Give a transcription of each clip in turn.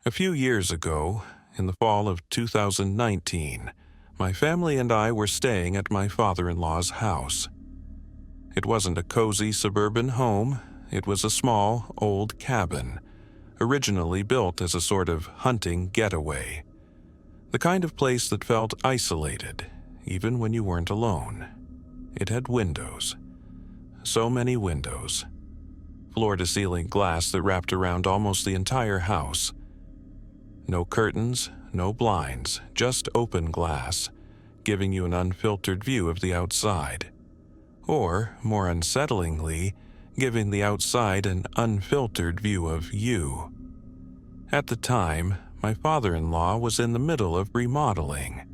A few years ago, in the fall of 2019, my family and I were staying at my father-in-law's house. It wasn't a cozy suburban home, it was a small, old cabin, originally built as a sort of hunting getaway. The kind of place that felt isolated, even when you weren't alone. It had windows. So many windows. Floor-to-ceiling glass that wrapped around almost the entire house. No curtains, no blinds, just open glass, giving you an unfiltered view of the outside. Or, more unsettlingly, giving the outside an unfiltered view of you. At the time, my father-in-law was in the middle of remodeling.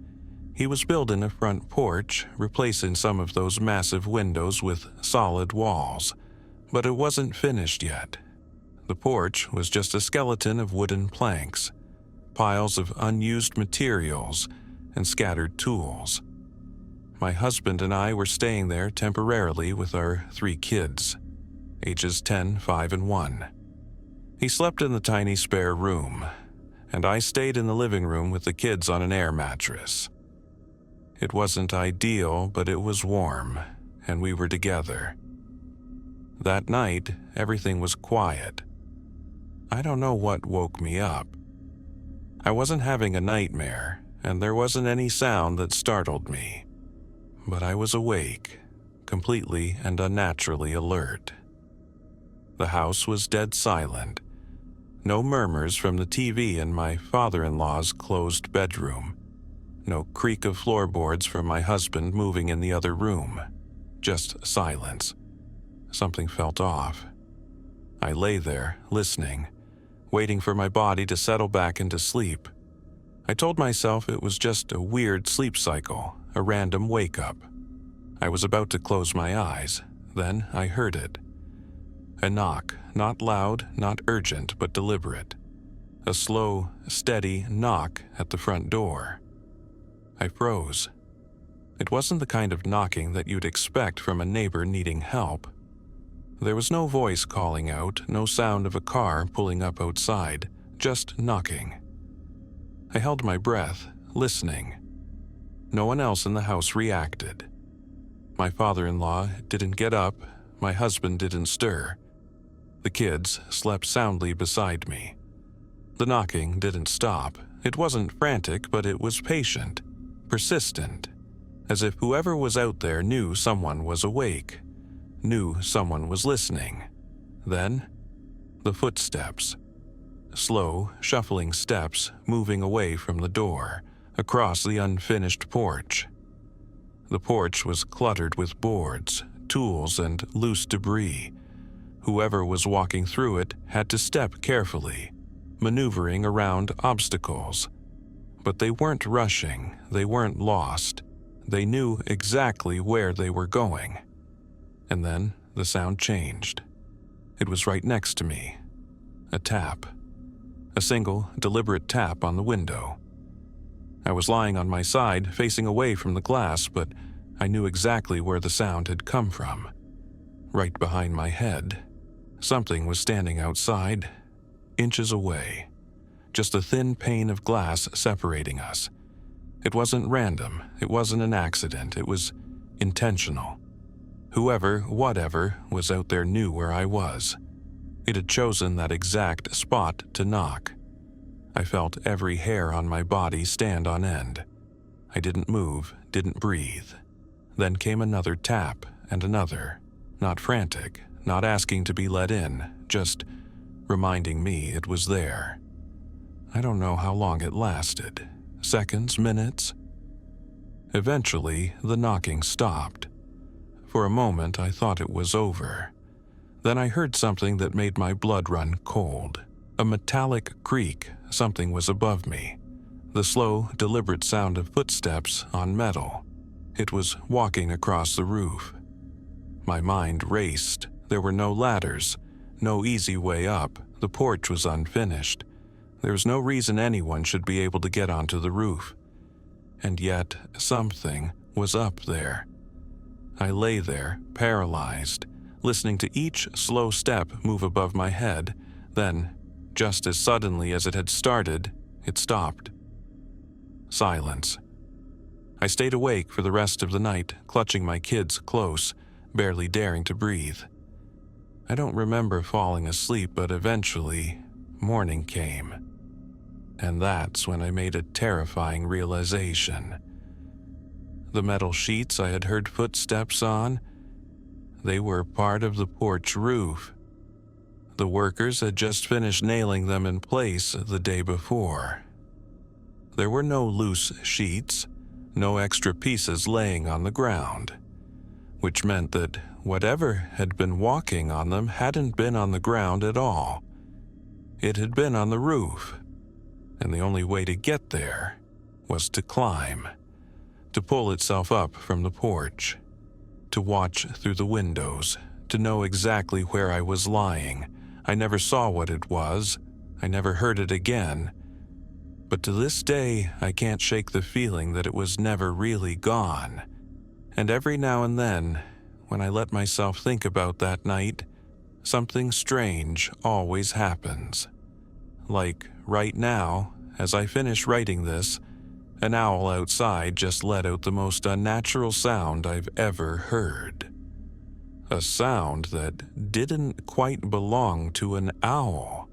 He was building a front porch, replacing some of those massive windows with solid walls, but it wasn't finished yet. The porch was just a skeleton of wooden planks, piles of unused materials, and scattered tools. My husband and I were staying there temporarily with our 3 kids, ages 10, 5, and 1. He slept in the tiny spare room, and I stayed in the living room with the kids on an air mattress. It wasn't ideal, but it was warm, and we were together. That night, everything was quiet. I don't know what woke me up. I wasn't having a nightmare, and there wasn't any sound that startled me. But I was awake, completely and unnaturally alert. The house was dead silent. No murmurs from the TV in my father-in-law's closed bedroom. No creak of floorboards from my husband moving in the other room. Just silence. Something felt off. I lay there, listening, waiting for my body to settle back into sleep. I told myself it was just a weird sleep cycle, a random wake-up. I was about to close my eyes. Then I heard it. A knock, not loud, not urgent, but deliberate. A slow, steady knock at the front door. I froze. It wasn't the kind of knocking that you'd expect from a neighbor needing help. There was no voice calling out, no sound of a car pulling up outside, just knocking. I held my breath, listening. No one else in the house reacted. My father-in-law didn't get up, my husband didn't stir. The kids slept soundly beside me. The knocking didn't stop. It wasn't frantic, but it was patient, persistent, as if whoever was out there knew someone was awake, knew someone was listening. Then, the footsteps. Slow, shuffling steps moving away from the door, across the unfinished porch. The porch was cluttered with boards, tools, and loose debris. Whoever was walking through it had to step carefully, maneuvering around obstacles. But they weren't rushing, they weren't lost. They knew exactly where they were going. And then the sound changed. It was right next to me. A tap. A single, deliberate tap on the window. I was lying on my side, facing away from the glass, but I knew exactly where the sound had come from. Right behind my head. Something was standing outside, inches away. Just a thin pane of glass separating us. It wasn't random, it wasn't an accident, it was intentional. Whoever, whatever, was out there knew where I was. It had chosen that exact spot to knock. I felt every hair on my body stand on end. I didn't move, didn't breathe. Then came another tap and another. Not frantic, not asking to be let in, just reminding me it was there. I don't know how long it lasted. Seconds, minutes? Eventually, the knocking stopped. For a moment, I thought it was over. Then I heard something that made my blood run cold. A metallic creak, something was above me. The slow, deliberate sound of footsteps on metal. It was walking across the roof. My mind raced. There were no ladders, no easy way up. The porch was unfinished. There was no reason anyone should be able to get onto the roof. And yet, something was up there. I lay there, paralyzed, listening to each slow step move above my head, then Just as suddenly as it had started, it stopped. Silence. I stayed awake for the rest of the night, clutching my kids close, barely daring to breathe. I don't remember falling asleep, but eventually, morning came. And that's when I made a terrifying realization. The metal sheets I had heard footsteps on, they were part of the porch roof. The workers had just finished nailing them in place the day before. There were no loose sheets, no extra pieces laying on the ground, which meant that whatever had been walking on them hadn't been on the ground at all. It had been on the roof, and the only way to get there was to climb, to pull itself up from the porch, to watch through the windows, to know exactly where I was lying. I never saw what it was. I never heard it again. But to this day, I can't shake the feeling that it was never really gone. And every now and then, when I let myself think about that night, something strange always happens. Like right now, as I finish writing this, an owl outside just let out the most unnatural sound I've ever heard. A sound that didn't quite belong to an owl.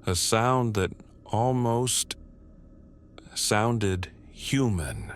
A sound that almost sounded human.